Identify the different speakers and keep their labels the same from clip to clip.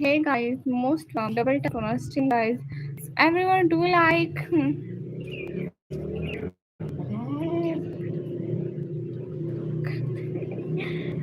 Speaker 1: Hey guys, most double tap on stream guys. Everyone do like.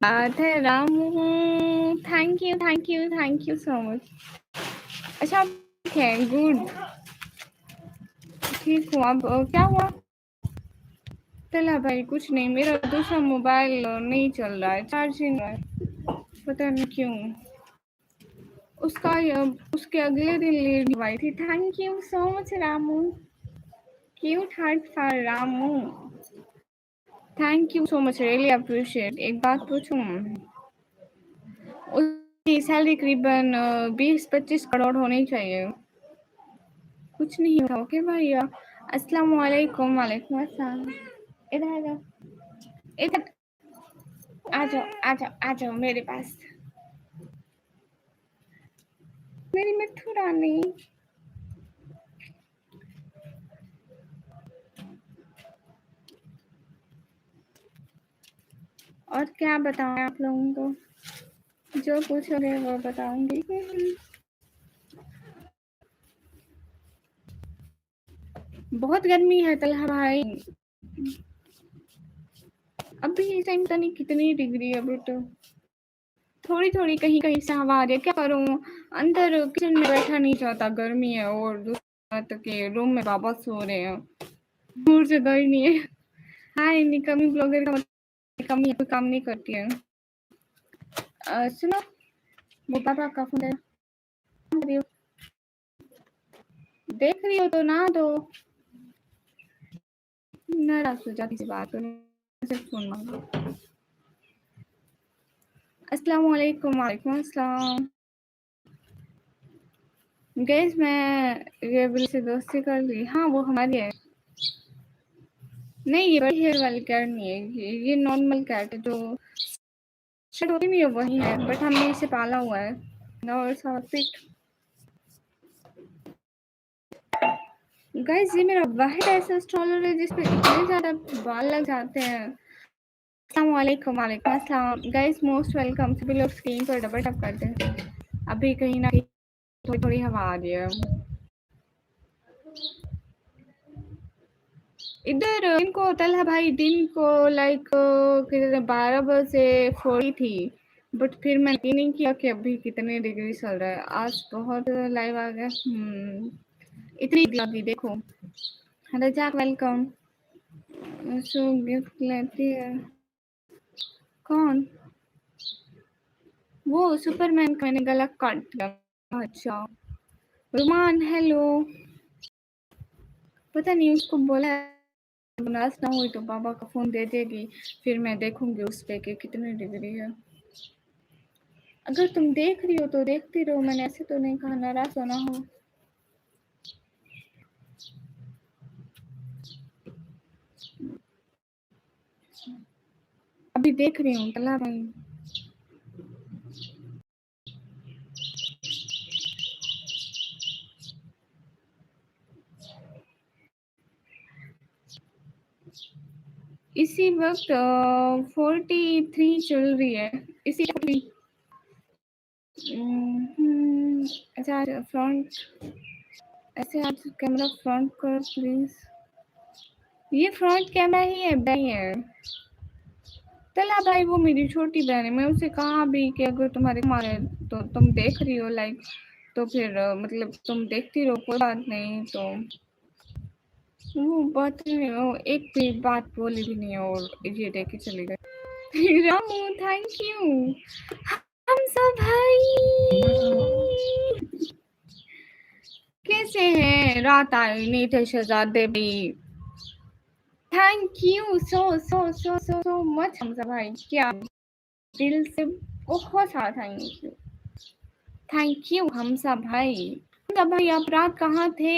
Speaker 1: बात है Ramu. Thank you so much. अच्छा ठीक है, गुड, ठीक हूँ। अब क्या हुआ? चला भाई कुछ नहीं, मेरा दूसरा मोबाइल नहीं चल रहा है, चार्ज ही नहीं है, पता नहीं क्यों। उसका उसके अगले दिन लीड आई थी। Thank you so much Ramu, cute heart for Ramu, thank you so much, really appreciate. एक बात पूछूं, उसकी सैलरी करीबन 20-25 करोड़ होनी चाहिए। कुछ नहीं होता। ओके भैया, अस्सलाम वालेकुम। वालेकुम अस्सलाम। इधर आ जाओ, इधर आ जाओ, आ जाओ, आ जाओ मेरे पास, मेरी मिट्ठू रानी। और क्या बताऊं आप लोगों को, जो पूछोगे वो बताऊंगी। बहुत गर्मी है तलहा भाई, अभी इस टाइम पता नहीं कितनी डिग्री है, बट थोड़ी थोड़ी कहीं कहीं से हवा आ रही है। क्या करूं, अंदर किचन में बैठा नहीं जाता, गर्मी है। और दूसरा बात के रूम में बाबा सो रहे हैं, दूर जगह ही नहीं है। हाय निकमी ब्लॉगर का मतलब कमी कोई काम नहीं करती है। सुनो, वो पापा का फोन है, देख रही हो तो ना दो, नाराज हो जाती से बात करो, सिर्फ फोन मांगो। अस्सलाम वालेकुम। वालेकुम अस्सलाम। गैस मैं रेबल से दोस्ती कर ली। हाँ वो हमारी है। नहीं ये बड़ी हेयर वाली कैट नहीं है, ये नॉर्मल कैट है, जो शट होती नहीं है वही है, बट हमने इसे पाला हुआ है। और पिट गाइस, ये मेरा वाहिद ऐसा स्ट्रॉलर है जिसपे इतने ज्यादा बाल लग जाते हैं। अस्सलाम वालेकुम। वालेकुम अस्सलाम। Guys most welcome. सभी लोग स्क्रीन पर डबल टैप करते हैं। अभी कहीं ना कहीं थोड़ी थोड़ी हवा आ रही है इधर। इनको तलहा भाई दिन को लाइक 12 बजे 40 थी, बट फिर मैंने नहीं किया कि अभी कितने डिग्री चल रहा है। आज बहुत लाइव आ गया। इतनी लगी देखो। रजाक वेलकम। सो गिफ्ट लेती है कौन? वो सुपरमैन का मैंने गला काट दिया। अच्छा रुमान हेलो। पता नहीं उसको बोला नाराज ना हुई तो पापा का फोन दे देगी, फिर मैं देखूंगी उस पे कि कितनी डिग्री है। अगर तुम देख रही हो तो देखती रहो, मैंने ऐसे तो नहीं कहा नाराज होना हो। अभी देख रही हूँ तला भाई। इसी वक्त 43 चल रही है इसी। अच्छा फ्रंट, ऐसे आप कैमरा फ्रंट करो प्लीज। ये फ्रंट कैमरा ही है भाई है। तला भाई वो मेरी छोटी बहन है, मैं उसे कहा भी कि अगर तुम्हारे हमारे तो तुम देख रही हो लाइक, तो फिर मतलब तुम देखती रहो, कोई बात नहीं। तो वो बात नहीं, वो एक भी बात बोली भी नहीं और ये देख के चली गई। Ramu thank you. हम सब भाई कैसे हैं? रात आई नहीं थे शहजादे भी। Thank you so so so so so much Hamza भाई, क्या दिल से बहुत सारा thank you. Thank you Hamza भाई। हमजा भाई आप रात कहाँ थे?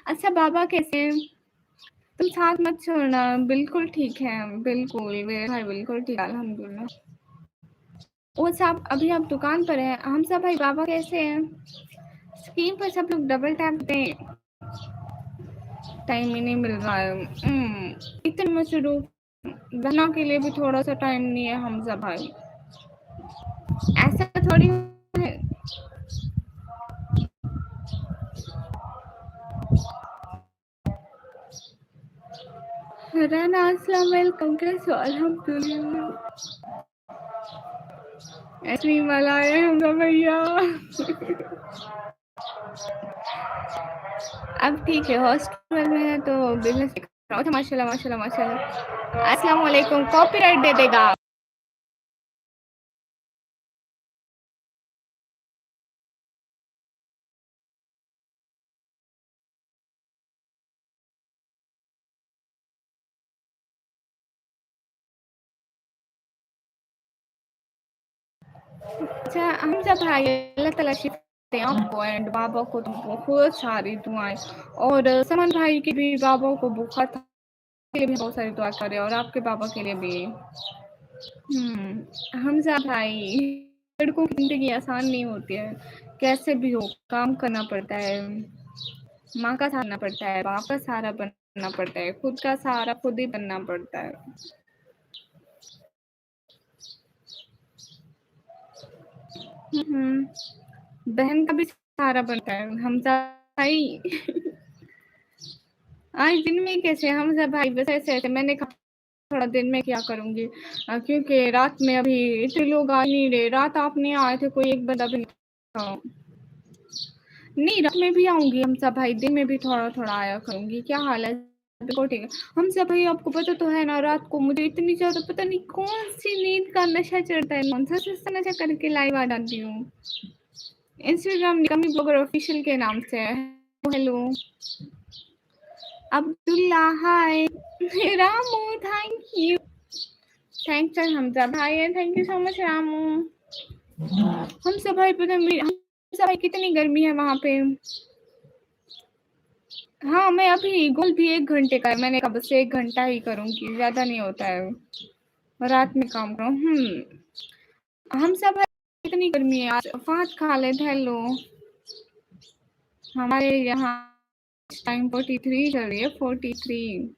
Speaker 1: अच्छा बाबा कैसे हैं? तुम साथ मत छोड़ना। बिल्कुल ठीक है, बिल्कुल मेरे भाई बिल्कुल ठीक है अल्हम्दुलिल्लाह। वो साहब अभी आप दुकान पर हैं। हमजा भाई बाबा कैसे हैं? स्क्रीन पर सब लोग डबल टैप दें, टाइम ही नहीं मिल रहा है। इतने मसरूफ, बहनों के लिए भी थोड़ा सा टाइम नहीं है हमजा भाई, ऐसा थोड़ी है। राना अस्सलाम वालेकुम, कैसे हो? अल्हम्दुलिल्लाह। आइसक्रीम वाला आया है हमजा भैया। अब ठीक है, हॉस्टल में है तो बिजनेस कर रहा था। माशाल्लाह माशाल्लाह माशाल्लाह। अस्सलाम वालेकुम, कॉपीराइट दे देगा। अच्छा हमजा भाई, अल्लाह ताला शिफा दे आपको एंड बाबा को तो बहुत सारी दुआएं, और समन भाई के भी बाबा को बुखार था, के लिए भी बहुत सारी दुआ करें, और आपके बाबा के लिए भी। हमजा भाई, लड़कों की जिंदगी आसान नहीं होती है, कैसे भी हो काम करना पड़ता है, माँ का सहारा पड़ता है, बाप का सहारा बनना पड़ता है, खुद का सहारा खुद ही बनना पड़ता है। बहन का भी सहारा बनता है हमजा भाई। आज दिन में कैसे हमजा भाई, बस ऐसे ऐसे मैंने कहा थोड़ा दिन में क्या करूंगी, क्योंकि रात में अभी इतने लोग आ नहीं रहे, रात आप नहीं आए थे, कोई एक बंदा भी नहीं था। नहीं रात में भी आऊंगी हमजा भाई, दिन में भी थोड़ा थोड़ा आया करूंगी। क्या हाल है? बिल्कुल ठीक है हमजा भाई, आपको पता तो है ना, रात को मुझे इतनी ज्यादा पता नहीं कौन सी नींद का नशा चढ़ता है, कौन सा सस्ता नशा करके लाइव आ जाती हूँ। इंस्टाग्राम निकमी ब्लॉगर ऑफिशियल के नाम से है। Hello Abdullah, hi Ramu, thank you, thanks Hamza भाई, and thank you so much Ramu. Hamza भाई पता नहीं हमजा भाई कितनी गर्मी है वहाँ पे। हाँ मैं अभी गोल भी 1 घंटे का है, मैंने कहा बस 1 घंटा ही करूँगी, ज़्यादा नहीं होता है, रात में काम करूँ। हमजा भाई कितनी गर्मी है आज। फहद खालिद हेलो, हमारे यहाँ टाइम 43 चल रही है, 43।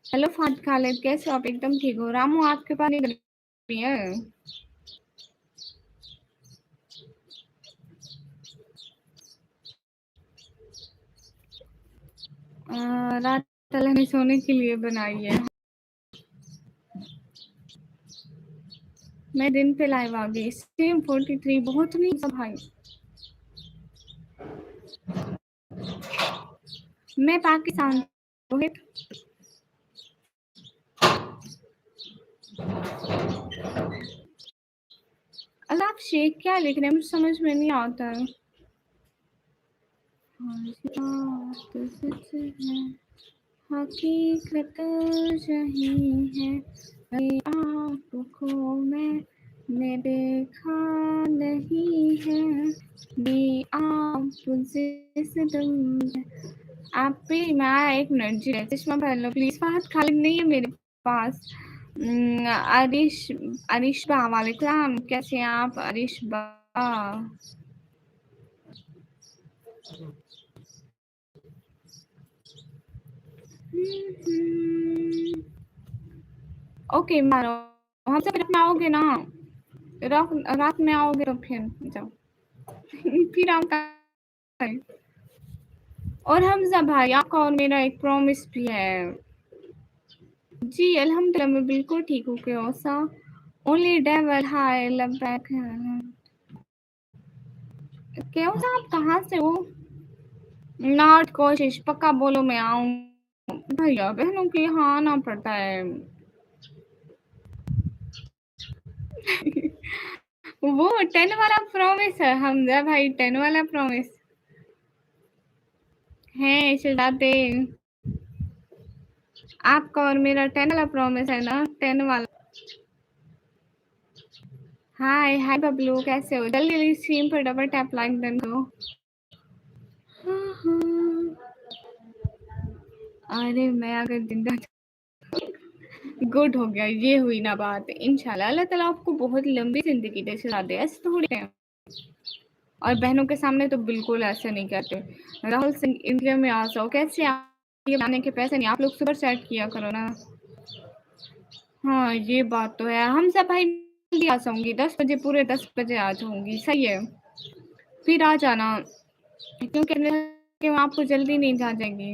Speaker 1: हेलो फहद खालिद, कैसे हो आप? एकदम ठीक हो? रामू आपके पास नहीं गर्मी है? रात अल्लाह ने सोने के लिए बनाई है, मैं दिन पे लाइव आ गई। सेम 43 बहुत नहीं सब भाई। मैं पाकिस्तान रोहित। अल्लाह आप शेख क्या लिख रहे हैं, मुझे समझ में नहीं आता है। हकीकत यही है, आपको मैंने देखा नहीं है, भी आप आप पे मैं 1 मिनट जी, चश्मा पहन लो प्लीज। फहद खालिद नहीं है मेरे पास। अरिश बा, वालेकुम, कैसे हैं आप अरिश बा? ओके मारो, हम सब रात में आओगे ना, रात में आओगे तो फिर जाओ। फिर हम करें। और हमजा भाई आपका और मेरा एक प्रॉमिस भी है। जी अल्हम्दुलिल्लाह मैं बिल्कुल ठीक हूँ। क्यों ओनली डेविल हाय लव बैक। क्यों आप कहाँ से हो? नॉट कोशिश पक्का बोलो, मैं आऊँ। भैया बहनों के यहाँ आना पड़ता है। वो 10 वाला प्रॉमिस है हमजा भाई, 10 वाला प्रॉमिस है शहजादे। आपका और मेरा 10 वाला प्रॉमिस है ना, 10 वाला। हाय हाय बबलू, कैसे हो? जल्दी जल्दी स्क्रीन पर डबल टैप लाइक डन करो। अरे मैं अगर जिंदा गुड हो गया, ये हुई ना बात। इंशाल्लाह अल्लाह ताला आपको बहुत लंबी जिंदगी दे, शहजादे ऐसे थोड़ी है। और बहनों के सामने तो बिल्कुल ऐसे नहीं कहते। राहुल सिंह इंडिया में आ जाओ, कैसे ये बनाने के पैसे नहीं, आप लोग सुपर सेट किया करो ना। हाँ ये बात तो है। हम सब भाई जल्दी आ जाऊंगी, 10 बजे, पूरे 10 बजे आ जाऊंगी, सही है। फिर आ जाना, क्योंकि आपको जल्दी नींद आ जाएगी।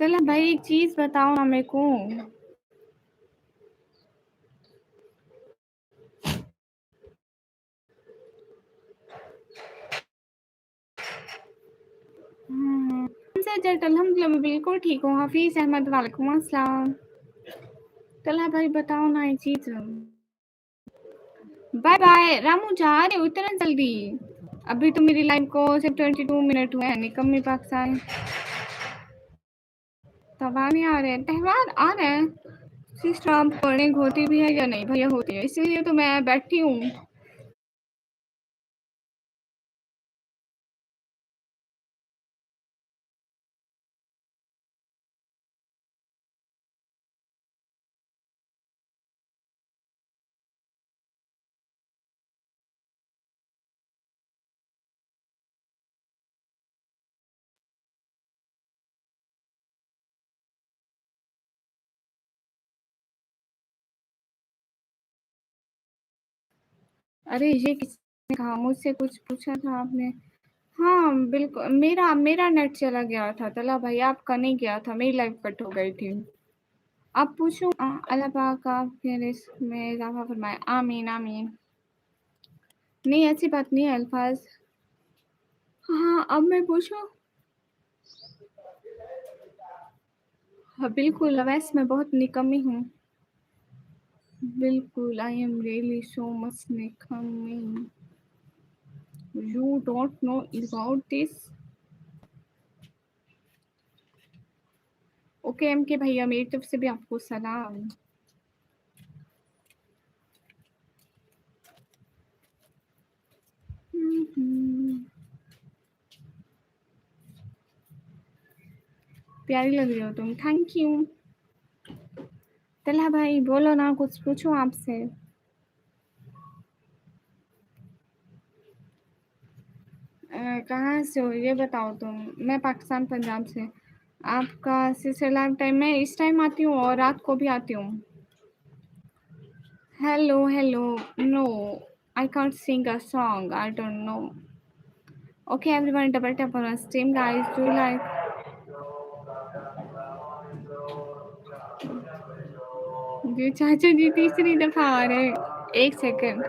Speaker 1: चला भाई एक चीज बताओ ना मेरे को। सर अल्हम्दुलिल्लाह मैं बिल्कुल ठीक हूँ। हाफिज अहमद वालेकुम अस्सलाम। चला भाई बताओ ना एक चीज। बाय बाय रामू, जा रहे हो इतना जल्दी? अभी तो मेरी लाइफ को सिर्फ 22 मिनट हुए हैं। निकम्मी पाकिस्तान त्योहार नहीं आ रहे हैं। त्योहार आ रहे हैं सिस्टर, आप पढ़ने होती भी है या नहीं? भैया होती है, इसीलिए तो मैं बैठी हूँ। अरे ये किसने कहा? मुझसे कुछ पूछा था आपने? हाँ बिल्कुल, मेरा मेरा नेट चला गया था तला भाई, आपका नहीं गया था, मेरी लाइफ कट हो गई थी। आप पूछो। अल्लाह पाक आपके रिस्क में इजाफा फरमाए, आमीन आमीन। नहीं ऐसी बात नहीं है अल्फाज। हाँ अब मैं पूछूं? हाँ बिल्कुल, वैसे मैं बहुत निकम्मी हूँ। बिल्कुल, I am really so much निकम्मी। You don't know about this? Okay M K भैया, मेरी तरफ से भी आपको सलाम। प्यारी लग रही हो तुम, थैंक यू। तला भाई बोलो ना, कुछ पूछो आपसे। कहाँ से हो ये बताओ तुम? मैं पाकिस्तान पंजाब से। आपका सिस्टर लाइफ टाइम मैं इस टाइम आती हूँ और रात को भी आती हूँ। Hello hello. No, I can't sing a song, I don't know. Okay everyone, double tap on stream guys, do like. जी चाचा जी तीसरी दफा आ रहे हैं। एक सेकंड।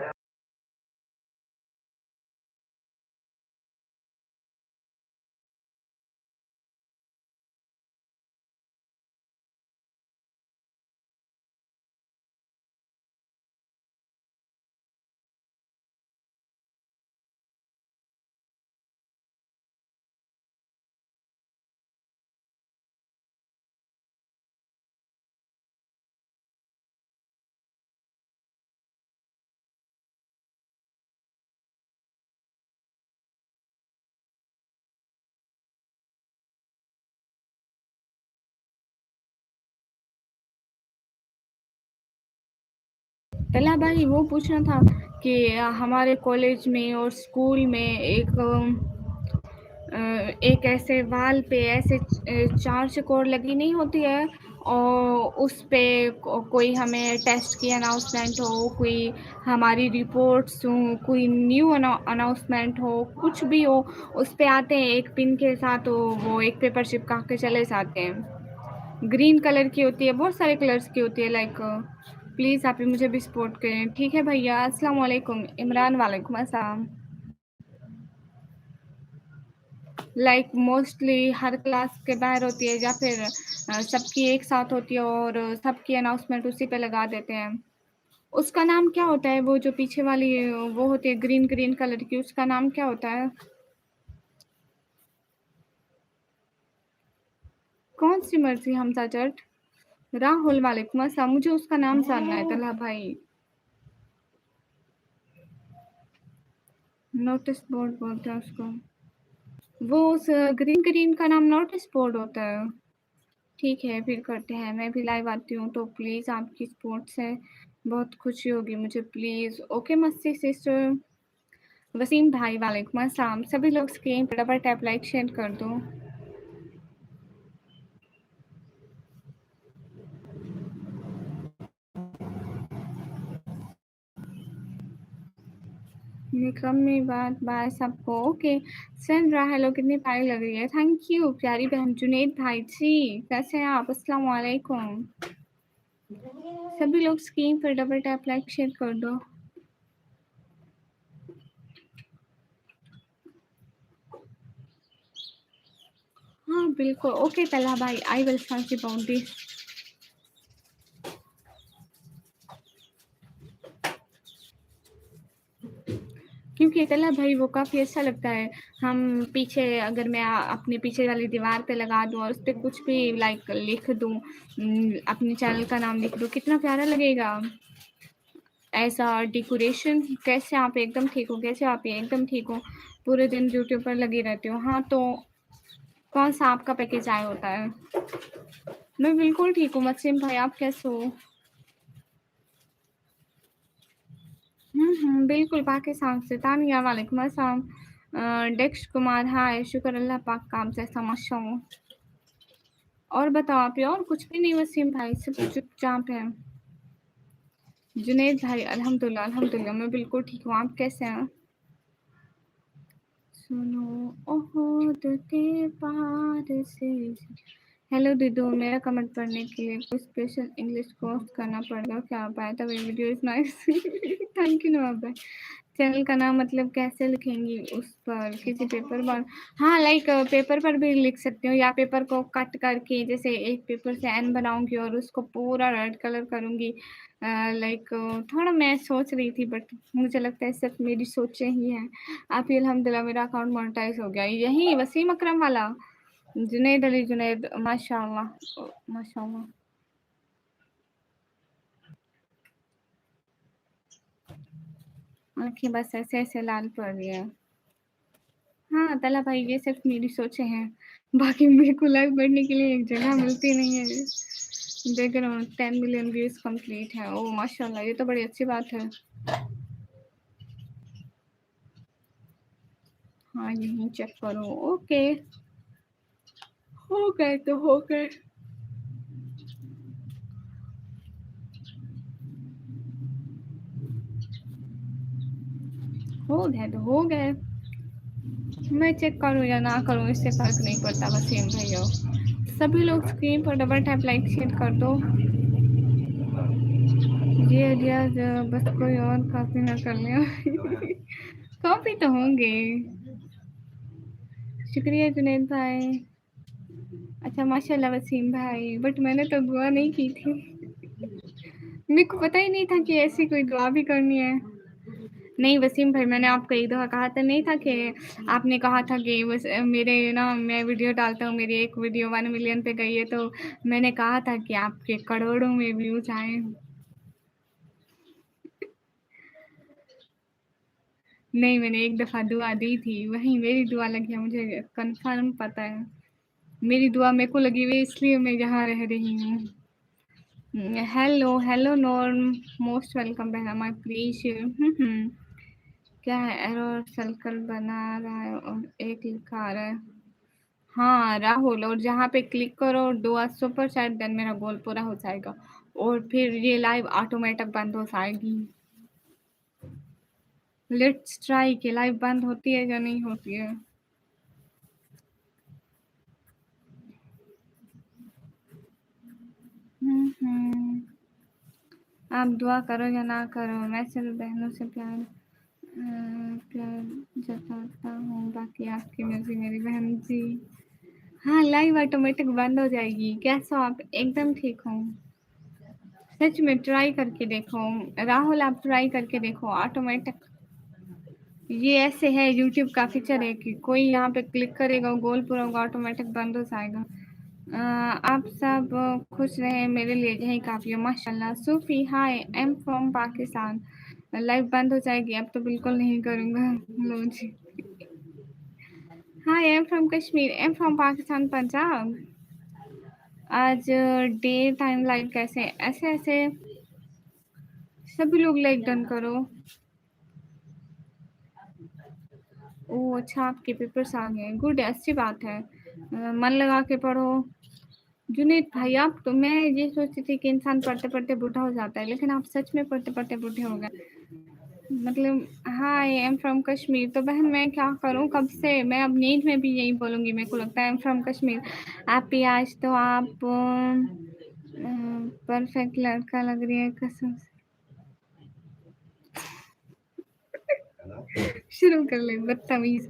Speaker 1: पहला भाई वो पूछना था कि हमारे कॉलेज में और स्कूल में एक ऐसे वाल पे ऐसे चार चकोर लगी नहीं होती है, और उस पे कोई हमें टेस्ट की अनाउंसमेंट हो, कोई हमारी रिपोर्ट्स हो, कोई न्यू अनाउंसमेंट हो, कुछ भी हो, उस पे आते हैं एक पिन के साथ, तो वो एक पेपर चिपका के चले जाते हैं। ग्रीन कलर की होती है, बहुत सारे कलर्स की होती है। लाइक प्लीज़ आप ही मुझे भी सपोर्ट करें, ठीक है भैया? अस्सलाम वालेकुम। इमरान वालेकुम अस्सलाम। लाइक मोस्टली हर क्लास के बाहर होती है, या फिर सबकी एक साथ होती है और सबकी अनाउंसमेंट उसी पे लगा देते हैं। उसका नाम क्या होता है? वो जो पीछे वाली वो होती है ग्रीन ग्रीन कलर की, उसका नाम क्या होता है? कौन सी मर्जी हमजा जट? राहुल वालेकुम अस्सलाम। मुझे उसका नाम जानना है तला भाई। नोटिस बोर्ड बोलते हैं उसको। वो उस ग्रीन ग्रीन का नाम नोटिस बोर्ड होता है। ठीक है फिर करते हैं, मैं भी लाइव आती हूँ, तो प्लीज़ आपकी सपोर्ट से बहुत खुशी होगी मुझे, प्लीज़। ओके मस्ती सिस्टर। वसीम भाई वालेकुम अस्सलाम। सभी लोग स्क्रीन पर डबल टैप लाइक शेयर कर दो। निकम्मी बात बाय सबको। ओके, सेंड रहा। हेलो, कितनी प्यारी लग रही है। थैंक यू प्यारी बहन। जुनेद भाई जी कैसे हैं आप? अस्सलाम वालेकुम। सभी लोग स्क्रीन पर डबल टैप लाइक शेयर कर दो। हाँ बिल्कुल। ओके तला भाई, I will search about this. क्योंकि तला भाई वो काफ़ी अच्छा लगता है। हम पीछे अगर मैं अपने पीछे वाली दीवार पे लगा दूँ और उस पे कुछ भी लाइक लिख दूँ, अपने चैनल का नाम लिख दूँ, कितना प्यारा लगेगा। ऐसा डेकोरेशन। कैसे आप? एकदम ठीक हो? कैसे आप? ये एकदम ठीक हो? पूरे दिन यूट्यूब पर लगी रहती हो? हाँ, तो कौन सा आपका पैकेज आया होता है? मैं बिल्कुल ठीक हूँ वसीम भाई, आप कैसे हो? बिल्कुल पाकिस्तान से। तानिया वालेकुम अस्सलाम। दक्ष कुमार हाय, शुक्र अल्लाह पाक का आप जैसा माशाअल्लाह। और बताओ आप? और कुछ भी नहीं वसीम भाई, सब चुपचाप है। जुनेद भाई अल्हम्दुलिल्लाह अल्हम्दुलिल्लाह, मैं बिल्कुल ठीक हूँ। आप कैसे हैं? सुनो ओहोद के पार से। हेलो दीदू, मेरा कमेंट पढ़ने के लिए कोई स्पेशल इंग्लिश कोर्स करना पड़ेगा क्या? By the way video is nice. Thank you Nawab भाई। चैनल का नाम मतलब कैसे लिखेंगी उस पर? किसी पेपर पर? हाँ लाइक पेपर पर भी लिख सकती हूँ, या पेपर को कट करके जैसे एक पेपर से एन बनाऊंगी और उसको पूरा रेड कलर करूंगी। लाइक थोड़ा मैं सोच रही थी, बट मुझे लगता है सिर्फ मेरी सोचें ही हैं। आप ही अल्हम्दुलिल्लाह मेरा अकाउंट मोनेटाइज हो गया। यही वसीम अकरम वाला जुनैद अली जुनैद, माशाल्लाह माशाल्लाह। आंखें बस ऐसे ऐसे लाल पड़ रही है। हाँ तला भाई, ये सिर्फ मेरी सोचें हैं। बाकी मेरे को लाइव बढ़ने के लिए एक जगह मिलती नहीं है। देख रहा हूँ 10 मिलियन व्यूज कंप्लीट है। ओ माशाल्लाह, ये तो बड़ी अच्छी बात है। हाँ यहीं चेक करो। ओके, हो गए तो हो गए। हो गए तो हो गए। मैं चेक करूँ या ना करूँ इससे फर्क नहीं पड़ता वसीम भैया। सभी लोग स्क्रीन पर डबल टैप लाइक शेयर कर दो। ये आइडियाज बस कोई और कॉपी ना कर ले। कॉपी तो होंगे। शुक्रिया जुनैद भाई। अच्छा माशाल्लाह वसीम भाई, बट मैंने तो दुआ नहीं की थी। मेरे को पता ही नहीं था कि ऐसी कोई दुआ भी करनी है। नहीं वसीम भाई, मैंने आपको एक दफ़ा कहा तो नहीं था कि आपने कहा था कि बस मेरे ना मैं वीडियो डालता हूँ, मेरी एक वीडियो 1 मिलियन पे गई है, तो मैंने कहा था कि आपके करोड़ों में व्यूज़ आए। नहीं, मैंने एक दफ़ा दुआ दी थी, वही मेरी दुआ लगी है, मुझे कन्फर्म पता है। मेरी दुआ मेरे को लगी हुई है, इसलिए मैं यहाँ रह रही हूँ। Hello hello norm, most welcome बहना माय प्लीज। क्या है? एरर सर्कल बना रहा है और एक लिखा आ रहा है। हाँ राहुल, और जहाँ पे क्लिक करो डू सुपर चैट, देन मेरा गोल पूरा हो जाएगा और फिर ये लाइव ऑटोमेटिक बंद हो जाएगी। लेट्स ट्राई कि लाइव बंद होती है या नहीं होती है। आप दुआ करो या ना करो, मैं सिर्फ बहनों से प्यार जताता हूँ, बाकी आपकी मर्जी मेरी बहन जी। हाँ लाइव ऑटोमेटिक बंद हो जाएगी। कैसे हो आप? एकदम ठीक हूँ। सच में ट्राई करके देखो राहुल, आप ट्राई करके देखो ऑटोमेटिक। ये ऐसे है, यूट्यूब का फीचर है कि कोई यहाँ पे क्लिक करेगा गोल पूरा होगा, ऑटोमेटिक बंद हो जाएगा। आप सब खुश रहे, मेरे लिए यही काफ़ी है माशाल्लाह। Sufi hi, I am from Pakistan. Live बंद हो जाएगी अब तो बिल्कुल नहीं करूँगा। लो जी। Hi, I am from Kashmir, I am from Pakistan Punjab. आज डे टाइम लाइव कैसे? ऐसे ऐसे सभी लोग लाइक डन करो। ओह अच्छा, आपके पेपर्स आ गए, गुड है, अच्छी बात है। मन लगा के पढ़ो। जुनेद भाई, आप तो मैं ये सोचती थी कि इंसान पढ़ते पढ़ते बूढ़ा हो जाता है, लेकिन आप सच में पढ़ते पढ़ते बूढ़े हो गए। मतलब हाय आई एम फ्रॉम कश्मीर। तो बहन मैं क्या करूँ कब से, मैं अब नीट में भी यही बोलूँगी, मेरे को लगता है आई एम फ्रॉम कश्मीर। आप ही आज तो आप परफेक्ट लड़का लग रही है कसम से। शुरू कर ले बदतमीज।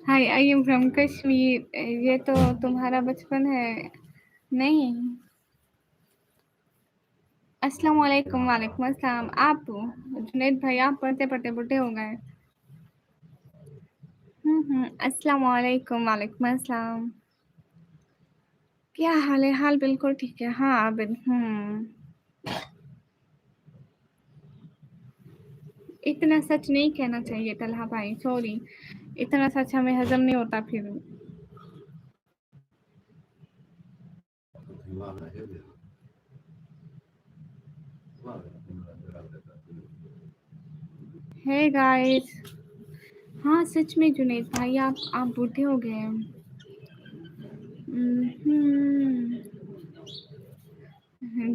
Speaker 1: हाय आई एम फ्रॉम कश्मीर, ये तो तुम्हारा बचपन है। नहीं। अस्सलाम वालेकुम। वालेकुम अस्सलाम। आप जुनैद भाई आप पढ़ते पढ़ते बुढ़े हो गए। अस्सलाम वालेकुम। वालेकुम अस्सलाम। क्या हाल है? हाल बिल्कुल ठीक है। हाँ आबिद। इतना सच नहीं कहना चाहिए तलहा भाई, सॉरी। इतना सच हमें हजम नहीं होता फिर। Hey guys. हाँ सच में जुनैद भाई आप बूढ़े हो गए हैं। हम्म,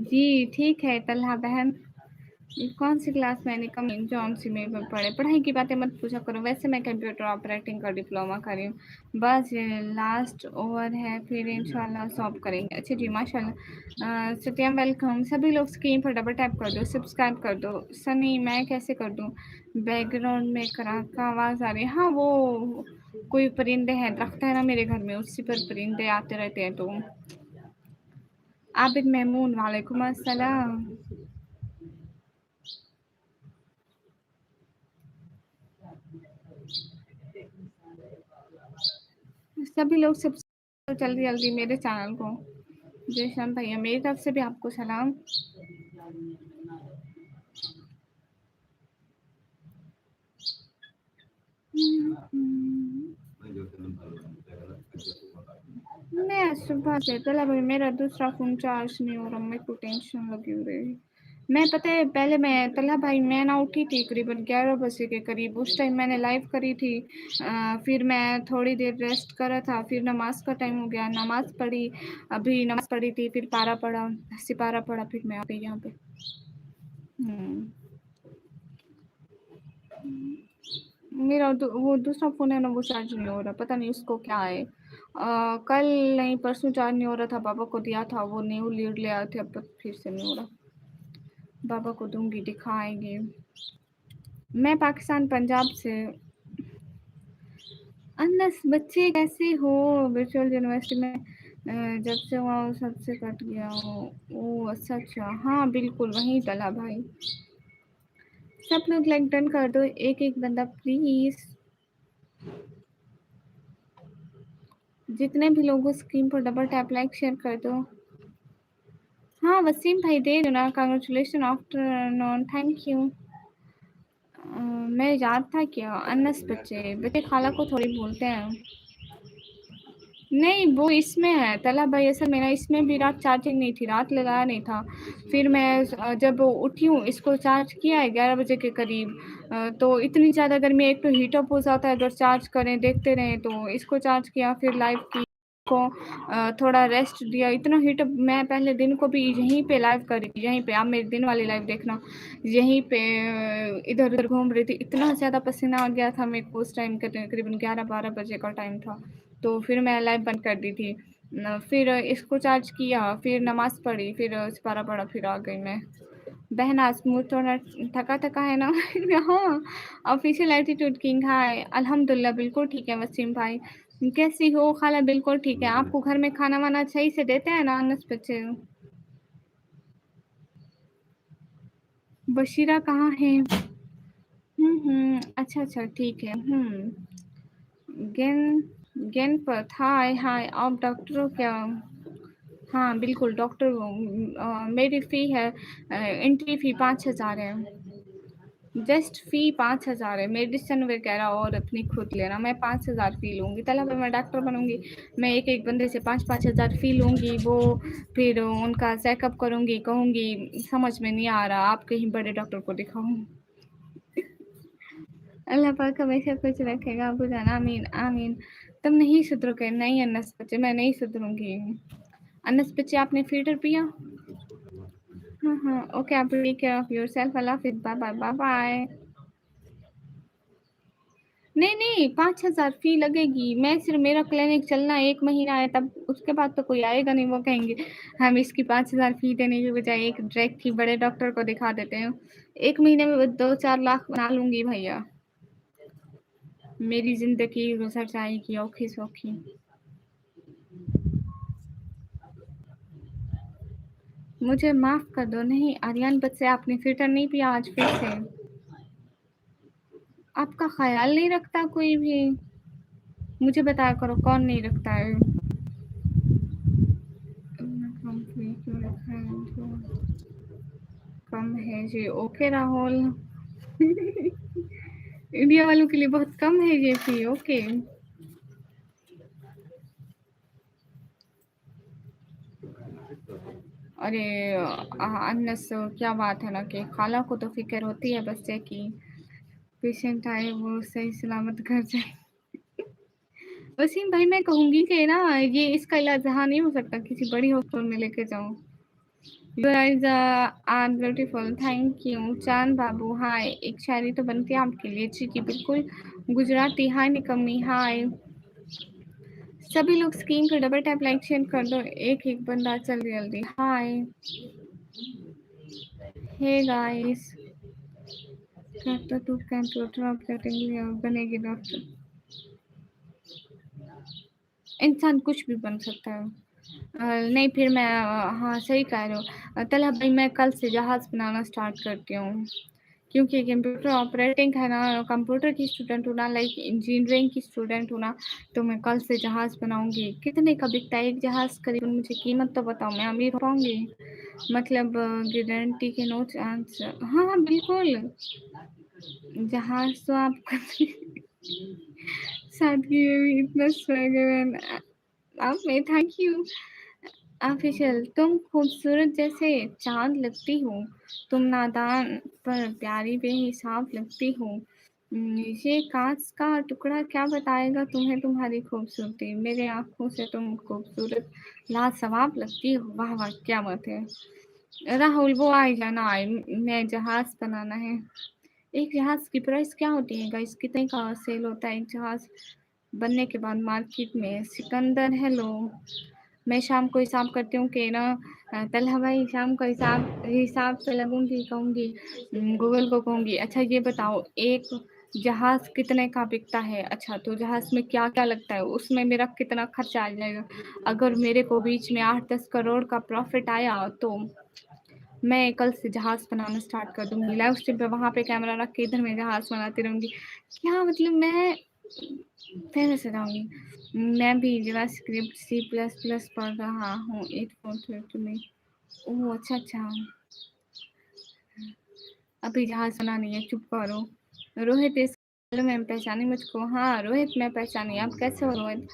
Speaker 1: जी ठीक है तलहा बहन। कौन सी क्लास में निकम जॉन सी में पढ़े? पढ़ाई की बातें मत पूछा करो। वैसे मैं कंप्यूटर ऑपरेटिंग का डिप्लोमा कर रही हूँ। बस ये लास्ट ओवर है, फिर इंशाल्लाह सॉल्व करेंगे। अच्छा जी माशाल्लाह। सत्यम वेलकम। सभी लोग स्क्रीन पर डबल टैप कर दो, सब्सक्राइब कर दो। सनी मैं कैसे कर दूँ? बैकग्राउंड में करा का आवाज़ आ रही है। हाँ वो कोई परिंदे हैं, दरख्त है ना मेरे घर में, उसी पर परिंदे आते रहते हैं। तो आबिद महमूद वालेकुम अस्सलाम। सभी लोग सब्सक्राइब जल्दी जल्दी मेरे चैनल को। जयश्याम भैया मेरी तरफ से भी आपको सलाम। मैं सुबह से पहले भाई मेरा दूसरा फ़ोन चार्ज नहीं हो रहा, मेरे को टेंशन लगी हुई है। मैं पता है पहले मैं तलहा भाई मैं ना उठी थी करीबन 11 बजे के करीब, उस टाइम मैंने लाइव करी थी। फिर मैं थोड़ी देर रेस्ट करा था, फिर नमाज का टाइम हो गया, नमाज पढ़ी। अभी नमाज पढ़ी थी, फिर पारा पढ़ा, सिपारा पढ़ा, फिर मैं आ गई यहाँ पे। हम्म। मेरा वो दूसरा फ़ोन है ना वो चार्ज नहीं हो रहा, पता नहीं उसको क्या है। कल नहीं परसों चार्ज नहीं हो रहा था, पापा को दिया था, वो न्यू लीड ले आए थे, अब फिर से नहीं हो रहा। पापा को दूंगी, दिखाएंगे। मैं पाकिस्तान पंजाब से। अनस बच्चे कैसे हो? वर्चुअल यूनिवर्सिटी में जब से हुआ सबसे कट गया हो। ओ अच्छा अच्छा, हाँ बिल्कुल वहीं डला भाई। सब लोग लाइक डन कर दो, एक एक बंदा प्लीज। जितने भी लोगों स्क्रीन पर डबल टैप लाइक शेयर कर दो। हाँ वसीम भाई दे दो ना, कांग्रेचुलेशन आफ्टरनून, थैंक यू। मैं याद था क्या? अनस बच्चे बच्चे खाला को थोड़ी बोलते हैं। नहीं वो इसमें है तला भाई, असल मेरा इसमें भी रात चार्जिंग नहीं थी, रात लगाया नहीं था। फिर मैं जब उठी हूँ इसको चार्ज किया है 11 बजे के करीब। तो इतनी ज़्यादा गर्मी है, एक तो हीट अप हो जाता है अगर चार्ज करें देखते रहें, तो इसको चार्ज किया फिर लाइव की को थोड़ा रेस्ट दिया। इतना हीट अप मैं पहले दिन को भी यहीं पे लाइव करी थी, यहीं पे आप मेरे दिन वाली लाइव देखना। यहीं पे इधर उधर घूम रही थी, इतना ज़्यादा पसीना आ गया था मेरे को उस टाइम के, करीबन 11-12 बजे का टाइम था। तो फिर मैं लाइव बंद कर दी थी। फिर इसको चार्ज किया, फिर नमाज़ पढ़ी, फिर सिपारा पढ़ा, फिर आ गई मैं। बहन आज मुँह थोड़ा थका-थका है ना? हाँ, ऑफ़िशियल एटीट्यूड किंग हाय, अल्हम्दुलिल्लाह बिल्कुल ठीक है वसीम भाई। कैसी हो खाला? बिल्कुल ठीक है। आपको घर में खाना-वाना सही से देते हैं ना अनस बच्चे? बशीरा कहाँ है? अच्छा, अच्छा ठीक है। गेन गेनपत हाय, हाय आप डॉक्टर हो क्या? हाँ, बिल्कुल डॉक्टर हूँ। मेरी फ़ी है एंट्री फ़ी 5,000 है। जस्ट फ़ी 5,000 है, मेडिसिन वगैरह और अपनी खुद लेना। मैं 5,000 फ़ी लूँगी, तलब मैं डॉक्टर बनूँगी। मैं एक-एक बंदे से 5-5 हज़ार फ़ी लूँगी, वो फिर उनका चेकअप करूँगी, कहूँगी समझ में नहीं आ रहा, आप कहीं बड़े डॉक्टर को दिखाओ। अल्लाह पाक हमेशा खुश रखेगा अबू जान, आमीन, आमीन। तुम नहीं सुधरोगे, नहीं अनस बच्चे, मैं नहीं सुधरूँगी। अनस बच्चे आपने फ़िल्टर पिया? हाँ, हाँ, ओके आप टेक केयर ऑफ़ योरसेल्फ, अल्लाह हाफ़िज़, बाय, बाय, बाय, बाय। नहीं 5,000 फी लगेगी। मैं सिर्फ मेरा क्लिनिक चलना 1 महीना है, तब उसके बाद तो कोई आएगा नहीं। वो कहेंगे हम इसकी 5,000 फी देने की बजाय एक डायरेक्ट ही बड़े डॉक्टर को दिखा देते हैं। 1 महीने में 2-4 लाख बना लूँगी भैया। मेरी ज़िंदगी गुज़र जाएगी औखी-सौखी। मुझे माफ़ कर दो। नहीं आर्यन, बच्चे आपने फ़िल्टर नहीं पिया आज फिर से। आपका ख़्याल नहीं रखता कोई भी? मुझे बताया करो कौन नहीं रखता है? क्यों रखा है तो कम है जी। ओके राहुल। इंडिया वालों के लिए बहुत कम है ये फी। ओके। अरे अनस क्या बात है ना कि खाला को तो फिक्र होती है बच्चे की। पेशेंट आए वो सही सलामत घर जाए। वसीम भाई मैं कहूँगी कि ना ये इसका इलाज यहाँ नहीं हो सकता, किसी बड़ी हॉस्पिटल में लेके जाओ। You guys are beautiful, thank you. Chand बाबू हाय। एक शायरी तो बनती है आपके लिए। जी जी बिल्कुल। गुजराती हाय निकम्मी हाय। सभी लोग स्क्रीन को डबल टैप लाइक शेयर कर दो। एक एक बंदा जल्दी जल्दी। Hi hey guys. Doctor to computer operating बनेगी डॉक्टर। इंसान कुछ भी बन सकता है। नहीं फिर मैं हाँ सही कह रहे हो। तलहा भाई मैं कल से जहाज़ बनाना स्टार्ट करती हूँ, क्योंकि कंप्यूटर ऑपरेटिंग है ना, कंप्यूटर की स्टूडेंट हूँ ना, लाइक इंजीनियरिंग की स्टूडेंट हूँ ना, तो मैं कल से जहाज़ बनाऊंगी। कितने का बिकता है एक जहाज़? करीबन मुझे कीमत तो बताओ, मैं अमीर हो पाऊंगी? मतलब गारंटी के नो चांस। हाँ हाँ बिल्कुल। जहाज़ तो आप सादगी में भी इतना स्वैग है। आप में थैंक यू। ऑफिशियल तुम खूबसूरत जैसे चांद लगती हो, तुम नादान पर प्यारी बेहिसाब लगती हो। ये कांच का टुकड़ा क्या बताएगा तुम्हें तुम्हारी खूबसूरती। मेरे आंखों से तुम खूबसूरत लाजवाब लगती हो। वाह वाह क्या बात है। राहुल वो आए जाना आए, मैं जहाज बनाना है। एक जहाज की प्राइस क्या होती है गाइस? कितने का सेल होता है एक जहाज बनने के बाद मार्केट में? सिकंदर हेलो। मैं शाम को हिसाब करती हूँ कि ना तलहा भाई शाम को हिसाब हिसाब से लगूंगी, कहूँगी गूगल को कहूँगी अच्छा ये बताओ एक जहाज कितने का बिकता है। अच्छा तो जहाज में क्या क्या लगता है, उसमें मेरा कितना खर्चा आ जाएगा। अगर मेरे को बीच में 8-10 करोड़ का प्रॉफिट आया तो मैं कल से जहाज बनाना स्टार्ट कर दूंगी। लाइव स्ट्रीम पे वहां पे कैमरा रख के इधर मैं जहाज बनाती रहूंगी। क्या मतलब मैं फेमस हो जाऊंगी। मैं भी जावास्क्रिप्ट C++ पढ़ रहा हूँ 8 में। ओह अच्छा अच्छा। अभी जहाज बनानी है, चुप करो। रोहित इस में पहचानी मुझको? हाँ रोहित मैं पहचानी, आप कैसे हो रोहित?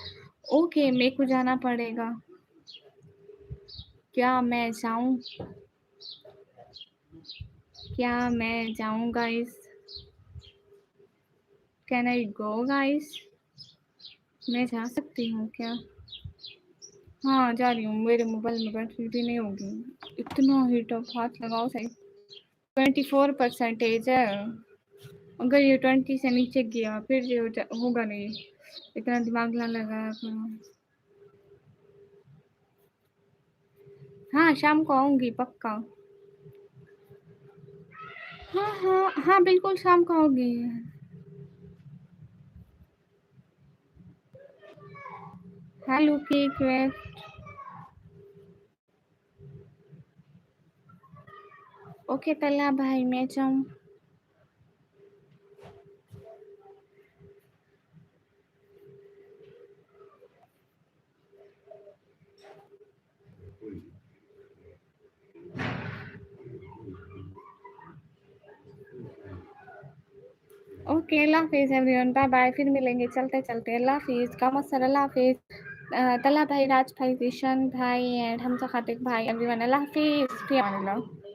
Speaker 1: ओके मेरे को जाना पड़ेगा। क्या मैं जाऊं? क्या मैं जाऊं guys? Can I go guys? मैं जा सकती हूँ क्या? हाँ जा रही हूँ। मेरे मोबाइल में बैटरी भी नहीं होगी। इतना हीट अप हाथ लगाओ सही। 24% है। अगर ये 20 से नीचे गया फिर ये होगा नहीं। इतना दिमाग ना लगाया करो। हाँ शाम को आऊंगी पक्का। हाँ हाँ हाँ बिल्कुल शाम को आऊंगी। हेलो केक वे। ओके तल्ला भाई मैं जाऊँ? ओके अल्लाह हाफिज़ एवरीवन, बाय बाय। फिर मिलेंगे चलते चलते। अल्लाह हाफिज़ का मसर। अल्लाह हाफिज़ तला भाई, राज भाई, विशन भाई एंड हमजा खातिक भाई एवरीवन। अल्लाह हाफिज़।